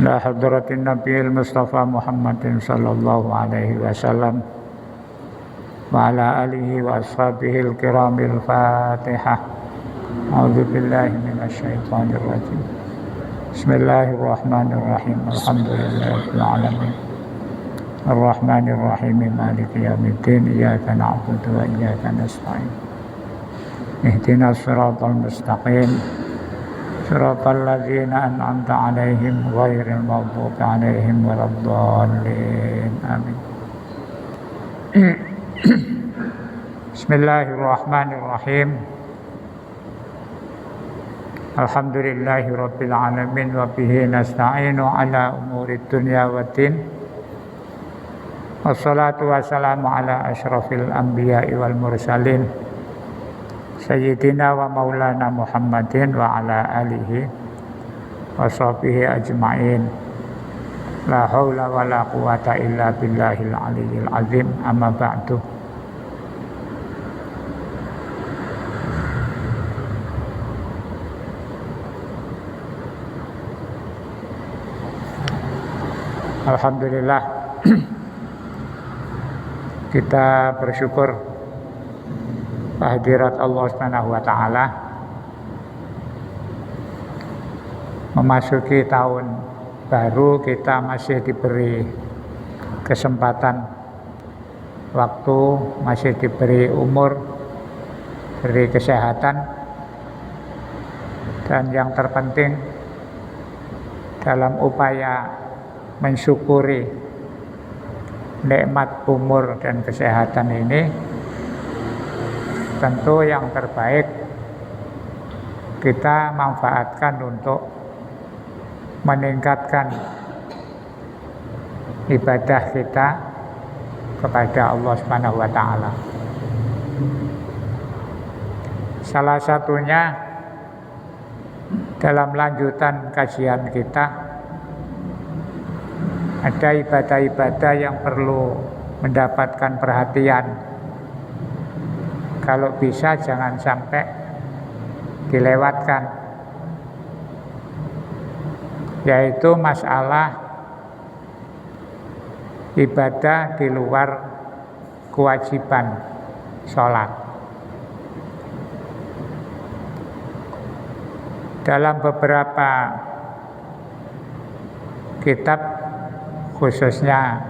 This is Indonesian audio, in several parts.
إلى حضرة النبي المصطفى محمد صلى الله عليه وسلم وعلى آله وأصحابه الكرام الفاتحة. أعوذ بالله من الشيطان الرجيم. بسم الله الرحمن الرحيم. الحمد لله رب العالمين الرحمن الرحيم مالك يوم الدين. إياك نعبد وإياك نستعين. اهدنا الصراط المستقيم صراط الذين أنعمت عليهم غير المغضوب عليهم ولا الضالين. آمين. بسم الله الرحمن الرحيم. الحمد لله رب العالمين وبه نستعين على أمور الدنيا والدين. والصلاة والسلام على أشرف الأنبياء والمرسلين Sayyidina wa maulana Muhammadin wa ala alihi wa sahbihi ajma'in. La haula wa la quwata illa billahil aliyyil azim. Amma ba'du. Alhamdulillah kita bersyukur kehadirat Allah Subhanahu wa taala, memasuki tahun baru kita masih diberi kesempatan waktu, masih diberi umur, diberi kesehatan, dan yang terpenting dalam upaya mensyukuri nikmat umur dan kesehatan ini, tentu yang terbaik kita manfaatkan untuk meningkatkan ibadah kita kepada Allah Subhanahu wa taala. Salah satunya dalam lanjutan kajian kita ada ibadah-ibadah yang perlu mendapatkan perhatian. Kalau bisa jangan sampai dilewatkan, yaitu masalah ibadah di luar kewajiban sholat. Dalam beberapa kitab, khususnya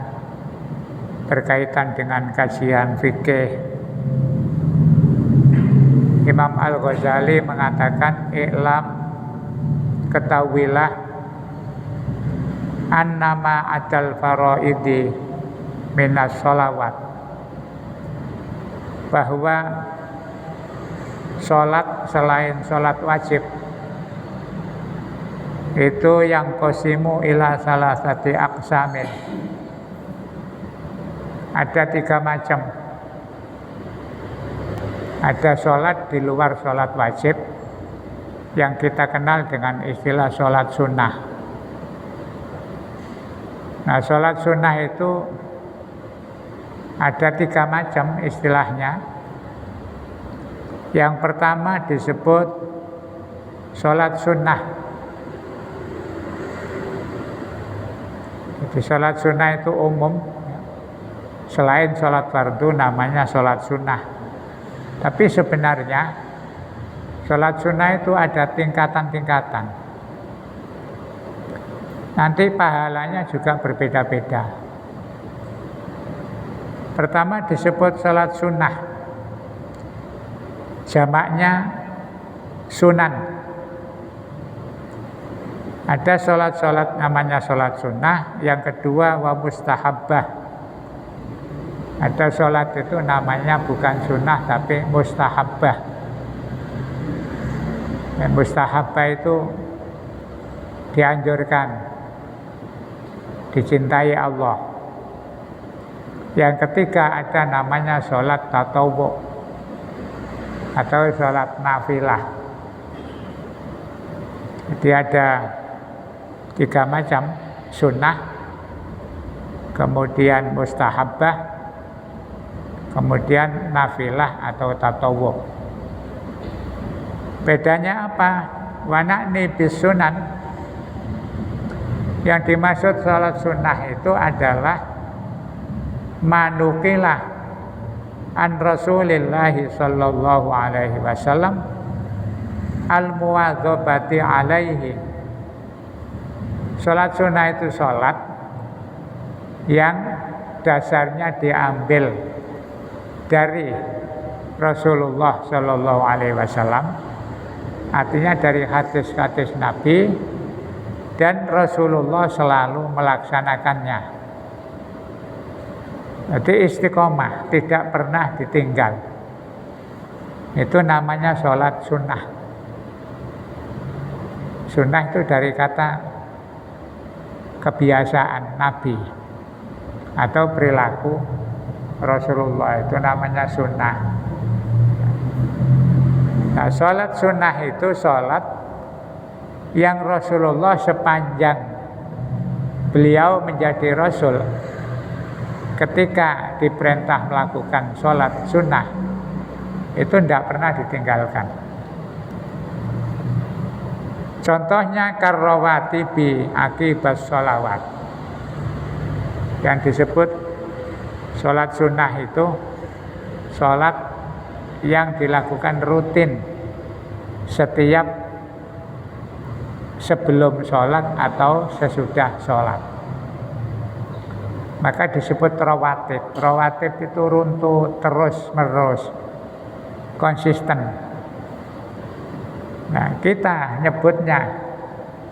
berkaitan dengan kajian fikih, Imam Al-Ghazali mengatakan, "I'lam, ketahuilah, annama adal faraidi minas sholawat," bahwa sholat selain sholat wajib itu yang qasimu ila salasati aqsamin, ada 3 macam. Ada sholat di luar sholat wajib yang kita kenal dengan istilah sholat sunnah. Nah, sholat sunnah itu ada 3 macam istilahnya. Yang pertama disebut sholat sunnah. Jadi sholat sunnah itu umum, selain sholat fardu namanya sholat sunnah. Tapi sebenarnya sholat sunnah itu ada tingkatan-tingkatan. Nanti pahalanya juga berbeda-beda. Pertama disebut sholat sunnah, jamaknya sunan. Ada sholat-sholat namanya sholat sunnah. Yang kedua wa mustahabbah. Ada sholat itu namanya bukan sunnah tapi mustahabbah. Dan mustahabbah itu dianjurkan, dicintai Allah. Yang ketiga ada namanya sholat tatawwu atau sholat nafilah. Jadi ada 3 macam, sunnah, kemudian mustahabbah, kemudian nafilah atau tatawwu. Bedanya apa? Wa na'ni bis sunan. Yang dimaksud sholat sunnah itu adalah manukilah an Rasulillahi sallallahu alaihi wasallam al-muwadzabati alaihi. Sholat sunnah itu sholat yang dasarnya diambil dari Rasulullah sallallahu alaihi wasallam, artinya dari hadis-hadis Nabi, dan Rasulullah selalu melaksanakannya. Jadi istiqomah, tidak pernah ditinggal. Itu namanya sholat sunnah. Sunnah itu dari kata kebiasaan Nabi atau perilaku Rasulullah, itu namanya sunnah. Nah, sholat sunnah itu sholat yang Rasulullah sepanjang beliau menjadi Rasul, ketika diperintah melakukan sholat sunnah itu tidak pernah ditinggalkan. Contohnya karrawatibi akibas sholawat. Yang disebut sholat sunnah itu sholat yang dilakukan rutin setiap sebelum sholat atau sesudah sholat, maka disebut rawatib. Rawatib itu runtuh terus menerus, konsisten. Nah, kita nyebutnya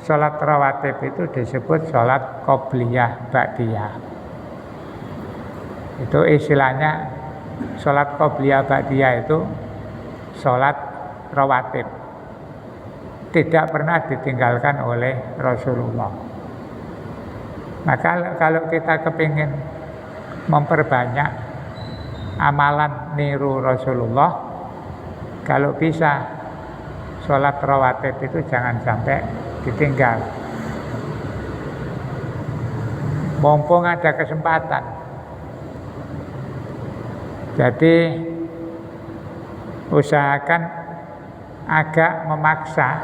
sholat rawatib itu disebut sholat qobliyah ba'diyah. Itu istilahnya sholat qobliyah ba'diyah itu sholat rawatib, tidak pernah ditinggalkan oleh Rasulullah. Maka kalau kita kepingin memperbanyak amalan niru Rasulullah, kalau bisa sholat rawatib itu jangan sampai ditinggal. Mumpung ada kesempatan. Jadi usahakan agak memaksa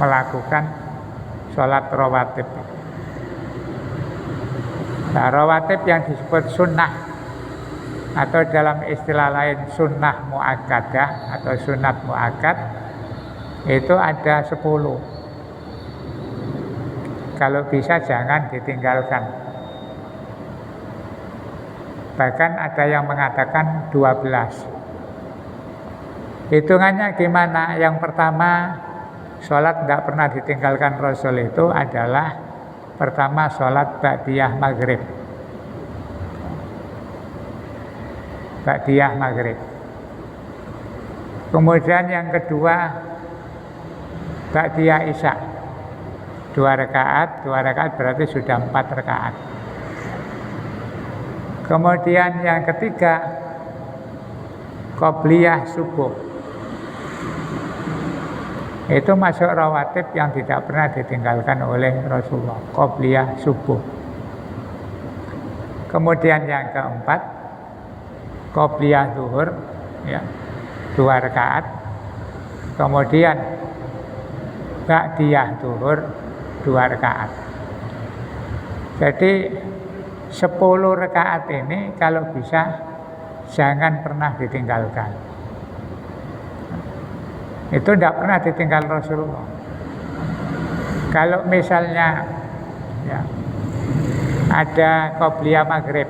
melakukan sholat rawatib. Nah, rawatib yang disebut sunnah atau dalam istilah lain sunnah muakkadah atau sunat muakkad itu ada 10. Kalau bisa jangan ditinggalkan. Bahkan ada yang mengatakan 12. Hitungannya gimana? Yang pertama, sholat tidak pernah ditinggalkan Rasul itu adalah pertama sholat ba'diyah maghrib. Ba'diyah maghrib. Kemudian yang kedua ba'diyah isya. 2 rakaat berarti sudah 4 rakaat. Kemudian yang ketiga qobliyah subuh. Itu masuk rawatib yang tidak pernah ditinggalkan oleh Rasulullah, qobliyah subuh. Kemudian yang keempat qobliyah zuhur, ya, 2 rakaat. Kemudian ba'diyah zuhur 2 rakaat. Jadi 10 rakaat ini kalau bisa jangan pernah ditinggalkan. Itu tidak pernah ditinggal Rasulullah. Kalau misalnya ya, ada qobliyah maghrib,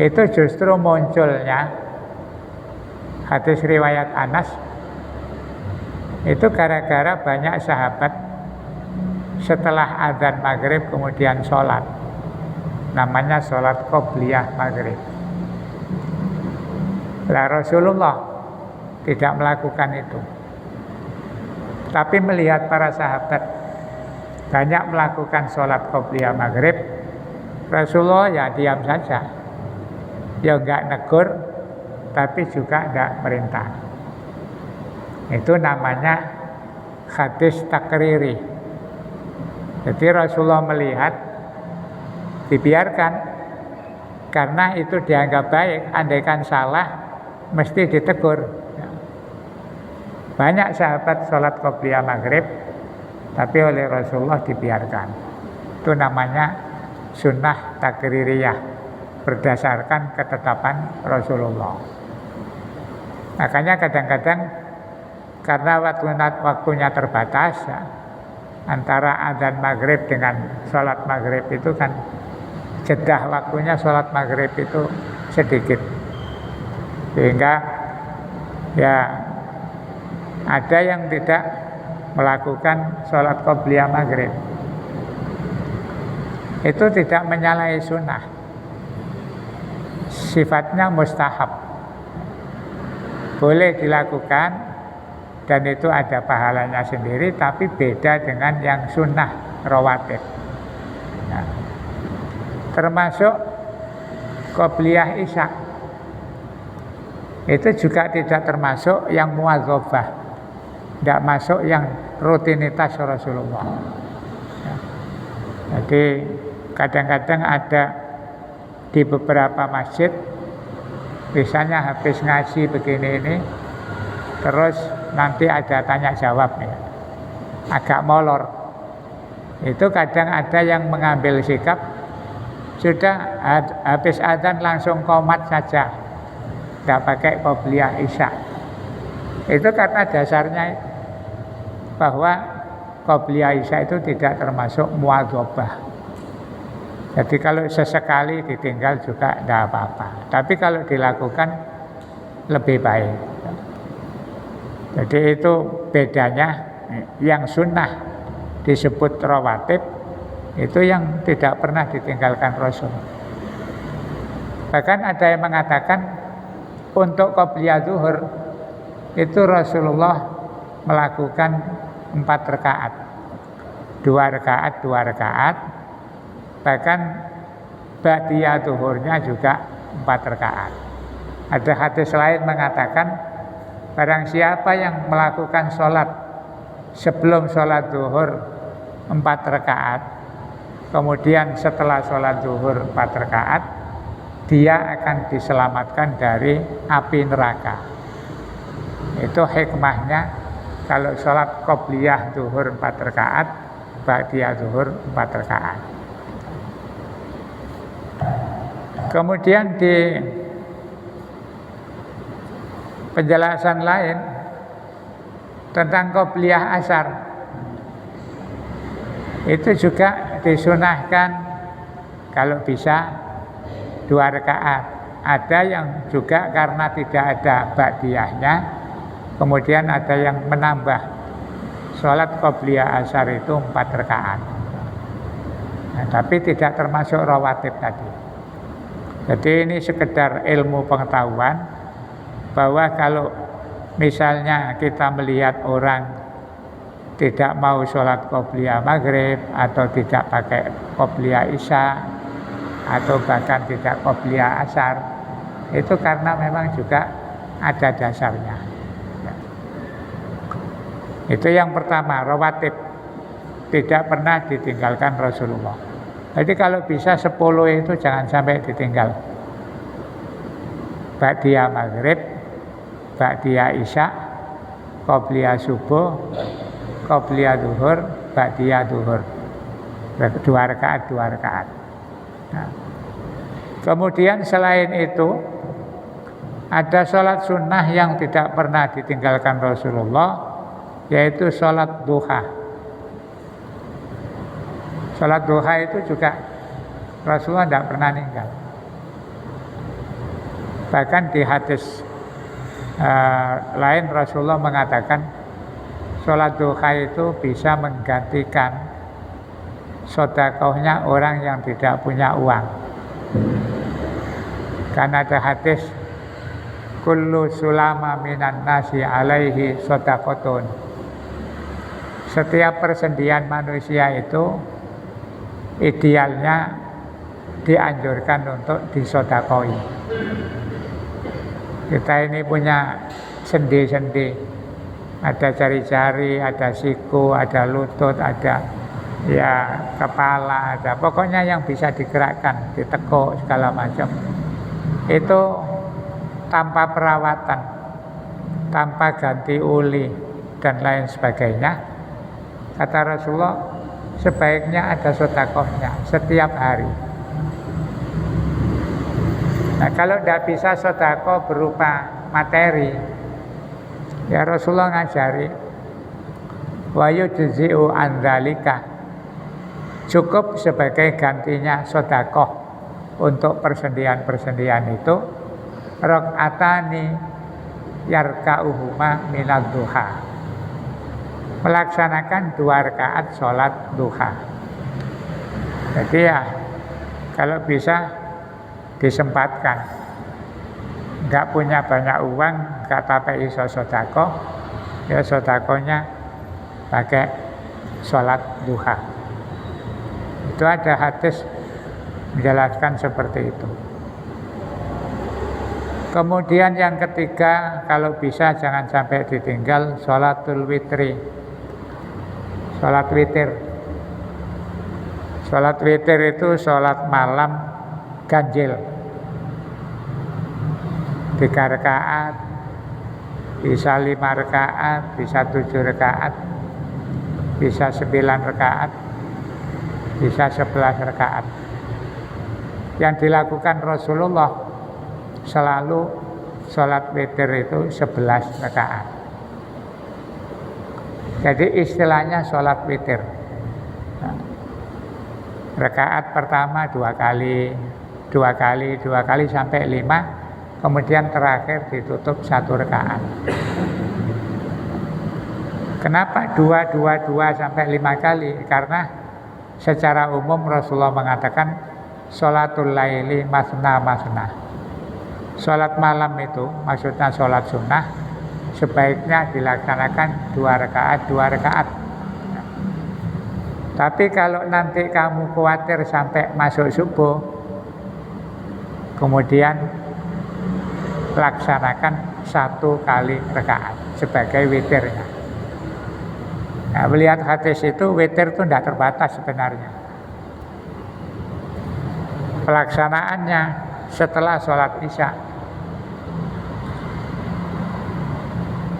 itu justru munculnya hadis riwayat Anas itu gara-gara banyak sahabat setelah adzan maghrib kemudian sholat, namanya sholat qobliyah maghrib. Lah Rasulullah tidak melakukan itu, tapi melihat para sahabat banyak melakukan sholat qobliyah maghrib, Rasulullah ya diam saja, ya enggak negur, tapi juga enggak merintah. Itu namanya hadis takriri. Jadi Rasulullah melihat dibiarkan karena itu dianggap baik, andaikan salah mesti ditegur. Banyak sahabat sholat qobliyah maghrib tapi oleh Rasulullah dibiarkan. Itu namanya sunnah takririyah, berdasarkan ketetapan Rasulullah. Makanya kadang-kadang karena waktunya terbatas ya, antara adzan maghrib dengan sholat maghrib itu kan jedah waktunya sholat maghrib itu sedikit, sehingga ya ada yang tidak melakukan sholat qobliyah maghrib. Itu tidak menyalahi sunnah, sifatnya mustahab, boleh dilakukan dan itu ada pahalanya sendiri, tapi beda dengan yang sunnah rawatib. Nah, termasuk qobliyah isya itu juga tidak termasuk yang muwadzabah, tidak masuk yang rutinitas Rasulullah. Nah, jadi kadang-kadang ada di beberapa masjid, misalnya habis ngaji begini ini, terus nanti ada tanya jawab ya, agak molor. Itu kadang ada yang mengambil sikap sudah habis adzan langsung qomat saja, tidak pakai qobliyah isya. Itu karena dasarnya bahwa qobliyah isya itu tidak termasuk muwadzabah. Jadi kalau sesekali ditinggal juga tidak apa-apa, tapi kalau dilakukan lebih baik. Jadi itu bedanya, yang sunnah disebut rawatib, itu yang tidak pernah ditinggalkan Rasul. Bahkan ada yang mengatakan untuk qobliyah zuhur itu Rasulullah melakukan 4 rakaat, 2 rakaat, bahkan ba'diyah zuhurnya juga 4 rakaat. Ada hadis lain mengatakan barang siapa yang melakukan sholat sebelum sholat zuhur 4 rakaat, kemudian setelah sholat zuhur 4 rakaat, dia akan diselamatkan dari api neraka. Itu hikmahnya kalau sholat qobliyah zuhur 4 rakaat, ba'diyah zuhur 4 rakaat. Kemudian di penjelasan lain tentang qobliyah asar, itu juga disunahkan kalau bisa 2 rakaat. Ada yang juga karena tidak ada ba'diyahnya, kemudian ada yang menambah sholat qobliyah asar itu 4 rakaat. Nah, tapi tidak termasuk rawatib tadi. Jadi ini sekedar ilmu pengetahuan bahwa kalau misalnya kita melihat orang tidak mau sholat qobliyah maghrib atau tidak pakai qobliyah isya atau bahkan tidak qobliyah asar, itu karena memang juga ada dasarnya. Itu yang pertama, rawatib tidak pernah ditinggalkan Rasulullah. Jadi kalau bisa 10 itu jangan sampai ditinggal. Ba'diyah maghrib, ba'diyah isya, qobliyah subuh, qobliyah zuhur, ba'diyah zuhur. 2 rakaat. Nah, kemudian selain itu ada sholat sunnah yang tidak pernah ditinggalkan Rasulullah, yaitu sholat duha. Sholat duha itu juga Rasulullah tidak pernah ninggal. Bahkan di hadis lain Rasulullah mengatakan sholat duha itu bisa menggantikan sedekahnya orang yang tidak punya uang. Karena ada hadis kullu sulama minan nasi alaihi shadaqatun. Setiap persendian manusia itu idealnya dianjurkan untuk disodakoi. Kita ini punya sendi-sendi, ada jari-jari, ada siku, ada lutut, ada ya kepala, ada pokoknya yang bisa digerakkan, ditekuk segala macam. Itu tanpa perawatan, tanpa ganti uli dan lain sebagainya, Kata Rasulullah, sebaiknya ada sedekahnya setiap hari. Nah, kalau tidak bisa sedekah berupa materi, ya Rasulullah ngajari, wa yujzi'u an dzalika, cukup sebagai gantinya sedekah untuk persendian-persendian itu, rakaatani yarka'uhuma minad duha, melaksanakan 2 rakaat sholat duha. Jadi ya kalau bisa disempatkan, nggak punya banyak uang, nggak tapi iso sedekah, ya sedekahnya pakai sholat duha. Itu ada hadis menjelaskan seperti itu. Kemudian yang ketiga, kalau bisa jangan sampai ditinggal sholatul witri, sholat witir. Sholat witir itu sholat malam ganjil, 3 rakaat, bisa 5 rakaat, bisa 7 rakaat, bisa 9 rakaat, bisa 11 rakaat. Yang dilakukan Rasulullah selalu sholat witir itu 11 rakaat. Jadi istilahnya sholat witir. Rakaat pertama 2 kali, 2 kali sampai 5, kemudian terakhir ditutup 1 rakaat. Kenapa 2 sampai 5 kali? Karena secara umum Rasulullah mengatakan sholatul laili masna masna. Sholat malam itu maksudnya sholat sunnah sebaiknya dilaksanakan 2 rakaat. Tapi kalau nanti kamu khawatir sampai masuk subuh, kemudian laksanakan 1 kali rakaat sebagai witirnya. Nah, melihat hadis itu, witir itu tidak terbatas sebenarnya. Pelaksanaannya setelah sholat isya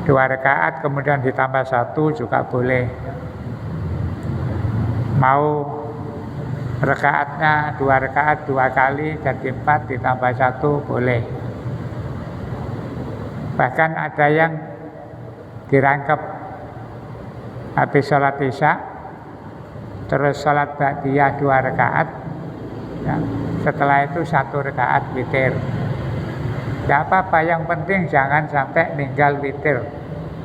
2 rakaat kemudian ditambah 1 juga boleh. Mau rakaatnya 2 rakaat 2 kali jadi 4 ditambah 1 boleh. Bahkan ada yang dirangkep habis sholat isya terus sholat ba'diyah 2 rakaat, ya, setelah itu 1 rakaat witir. Tidak apa-apa, yang penting jangan sampai ninggal witir,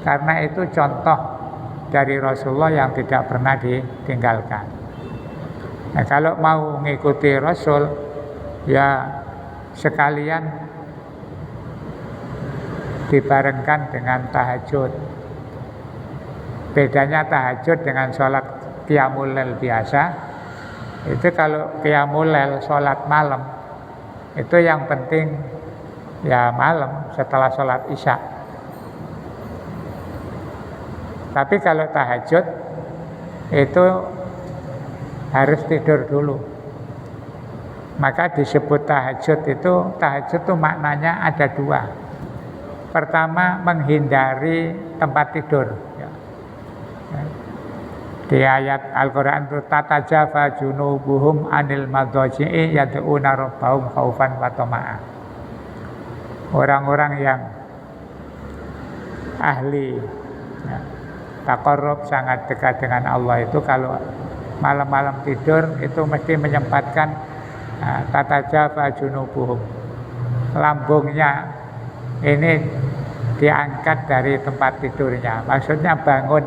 karena itu contoh dari Rasulullah yang tidak pernah ditinggalkan. Nah, kalau mau mengikuti Rasul, ya sekalian dibarengkan dengan tahajud. Bedanya tahajud dengan sholat qiyamul lail biasa, itu kalau qiyamul lail sholat malam, itu yang penting ya malam setelah sholat isya. Tapi kalau tahajud itu harus tidur dulu. Maka disebut tahajud itu maknanya ada 2. Pertama, menghindari tempat tidur. Di ayat Al-Quran itu tatajafa junubuhum anil madhaji'i yad'una rabbahum khaufan wa tama'a. Orang-orang yang ahli taqarrub, sangat dekat dengan Allah itu kalau malam-malam tidur itu mesti menyempatkan tatajafa junubuhum, lambungnya ini diangkat dari tempat tidurnya. Maksudnya bangun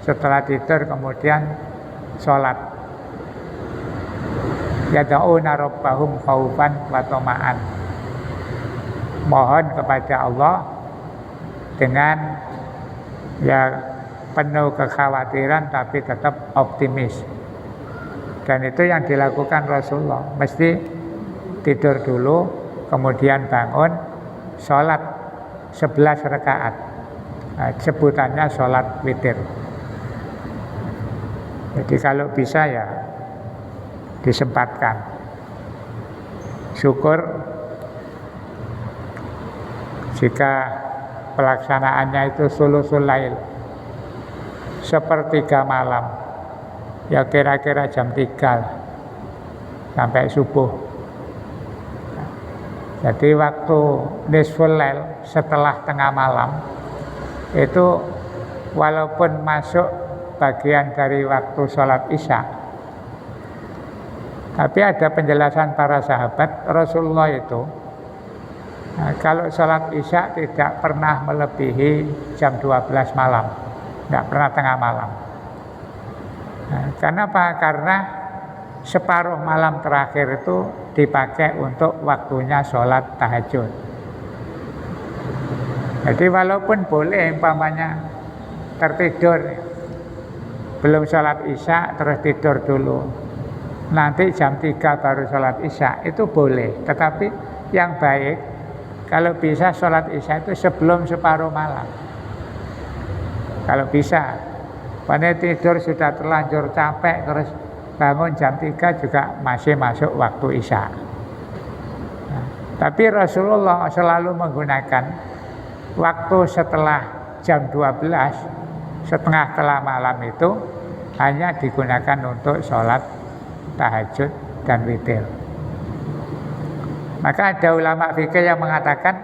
setelah tidur kemudian sholat. Yad'una rabbahum khaufan wa tama'an, mohon kepada Allah dengan ya penuh kekhawatiran tapi tetap optimis. Dan itu yang dilakukan Rasulullah, mesti tidur dulu kemudian bangun sholat 11 rakaat. Nah, sebutannya sholat witir. Jadi kalau bisa ya disempatkan. Syukur jika pelaksanaannya itu sulusul lail, sepertiga malam, ya kira-kira jam 3 sampai subuh. Jadi waktu nisful lail setelah tengah malam itu walaupun masuk bagian dari waktu sholat isya, tapi ada penjelasan para sahabat Rasulullah itu kalau sholat isya tidak pernah melebihi jam 12 malam, tidak pernah tengah malam. Kenapa? Karena separuh malam terakhir itu dipakai untuk waktunya sholat tahajud. Jadi walaupun boleh umpamanya tertidur, belum sholat isya terus tidur dulu, nanti jam 3 baru sholat isya, itu boleh. Tetapi yang baik kalau bisa sholat isya itu sebelum separuh malam. Kalau bisa, pada tidur sudah terlanjur capek terus bangun jam 3 juga masih masuk waktu isya. Tapi Rasulullah selalu menggunakan waktu setelah jam 12, setengah telah malam itu hanya digunakan untuk sholat tahajud dan witir. Maka ada ulama fikih yang mengatakan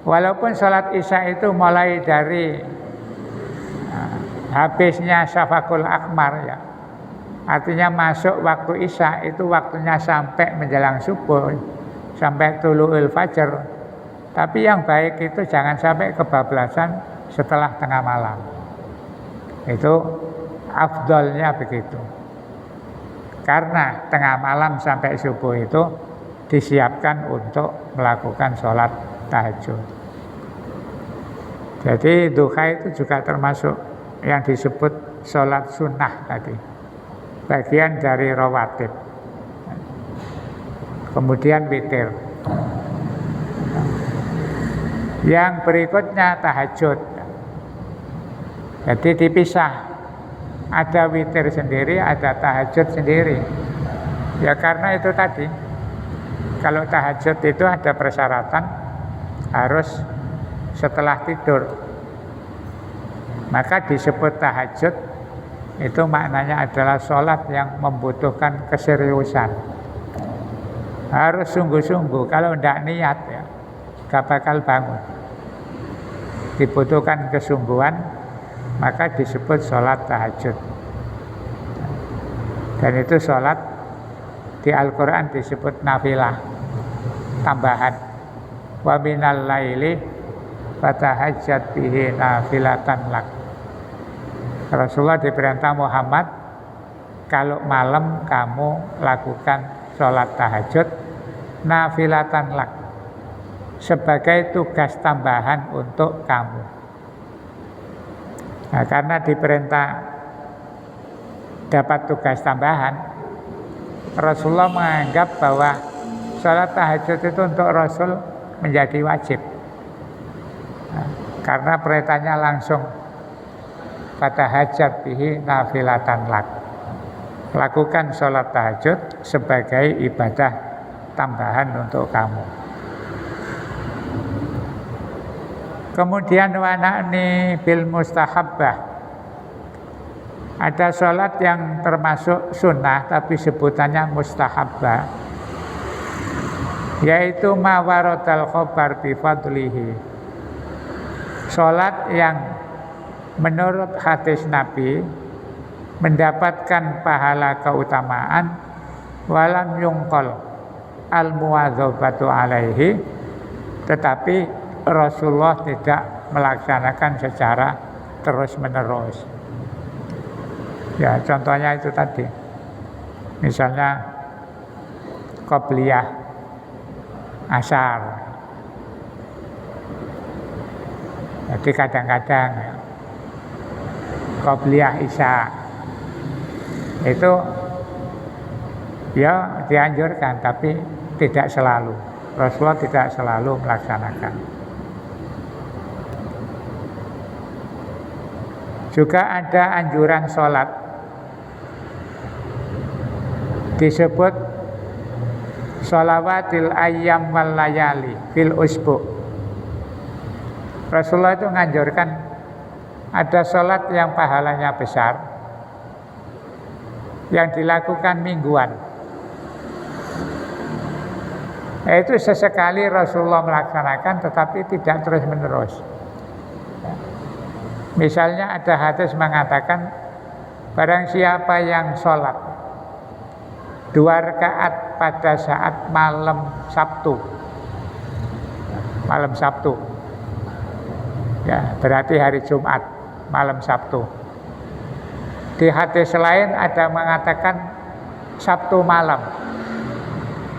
walaupun sholat isya itu mulai dari habisnya syafaqul akmar, ya, artinya masuk waktu isya itu waktunya sampai menjelang subuh, sampai tulu'ul fajar. Tapi yang baik itu jangan sampai kebablasan setelah tengah malam. Itu afdolnya begitu. Karena tengah malam sampai subuh itu disiapkan untuk melakukan sholat tahajud. Jadi duha itu juga termasuk yang disebut sholat sunnah tadi, bagian dari rawatib. Kemudian witir. Yang berikutnya tahajud. Jadi dipisah, ada witir sendiri, ada tahajud sendiri. Ya karena itu tadi, kalau tahajud itu ada persyaratan harus setelah tidur. Maka disebut tahajud, itu maknanya adalah sholat yang membutuhkan keseriusan. Harus sungguh-sungguh, kalau tidak niat ya gak bakal bangun. Dibutuhkan kesungguhan, maka disebut sholat tahajud. Dan itu sholat di Al-Quran disebut nafilah, tambahan. Wa minal laili fatahajjat bihi nafilatan lak. Rasulullah diperintah Muhammad, kalau malam kamu lakukan sholat tahajud nafilatan lak, sebagai tugas tambahan untuk kamu. Nah, karena diperintah dapat tugas tambahan, Rasulullah menganggap bahwa sholat tahajud itu untuk Rasul menjadi wajib. Nah, karena perintahnya langsung fatahajjat bihi nafilatan lak, lakukan sholat tahajud sebagai ibadah tambahan untuk kamu. Kemudian wana'ni bil mustahabbah, ada sholat yang termasuk sunnah tapi sebutannya mustahabbah, yaitu mawaradal khobar bifadlihi, sholat yang menurut hadis Nabi mendapatkan pahala keutamaan, walam yungqal al muwadzabatu alaihi, tetapi Rasulullah tidak melaksanakan secara terus-menerus. Ya, contohnya itu tadi. Misalnya qobliyah asar. Jadi kadang-kadang qobliyah isya itu ya dianjurkan, tapi tidak selalu. Rasulullah tidak selalu melaksanakan. Juga ada anjuran sholat disebut sholawatil ayyam wal layali fil usbu. Rasulullah itu menganjurkan ada sholat yang pahalanya besar, yang dilakukan mingguan. Itu sesekali Rasulullah melaksanakan, tetapi tidak terus-menerus. Misalnya ada hadis mengatakan, barang siapa yang sholat 2 rakaat pada saat malam Sabtu, ya berarti hari Jumat, malam Sabtu. Di hadis lain ada mengatakan Sabtu malam,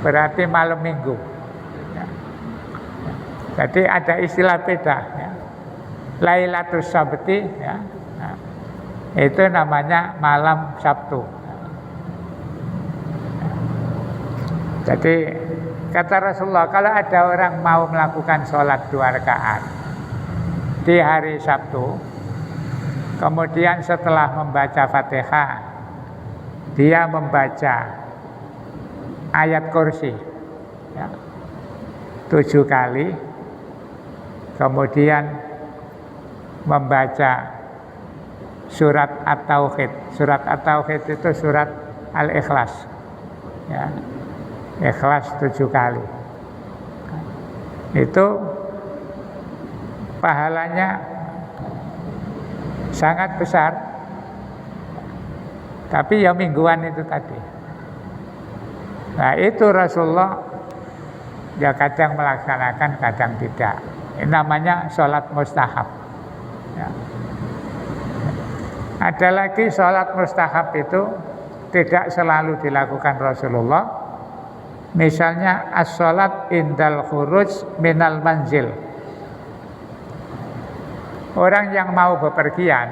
berarti malam Minggu. Ya. Jadi ada istilah beda. Ya. Lailatul Sabti, ya. Nah, itu namanya malam Sabtu. Jadi kata Rasulullah, kalau ada orang mau melakukan sholat 2 rakaat di hari Sabtu, kemudian setelah membaca Fatihah, dia membaca ayat kursi, ya, 7 kali, kemudian membaca surat At-Tauhid. Surat At-Tauhid itu surat Al-Ikhlas, ya, Ikhlas 7 kali. Itu pahalanya sangat besar, tapi ya mingguan itu tadi. Nah itu Rasulullah ya kadang melaksanakan, kadang tidak. Ini namanya sholat mustahab. Ya. Ada lagi sholat mustahab itu tidak selalu dilakukan Rasulullah. Misalnya as-sholat indal khuruj minal manzil. Orang yang mau bepergian,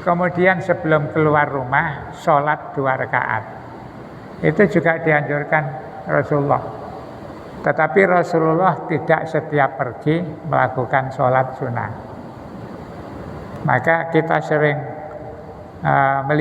kemudian sebelum keluar rumah sholat 2 rakaat, itu juga dianjurkan Rasulullah. Tetapi Rasulullah tidak setiap pergi melakukan sholat sunnah. Maka kita sering melihat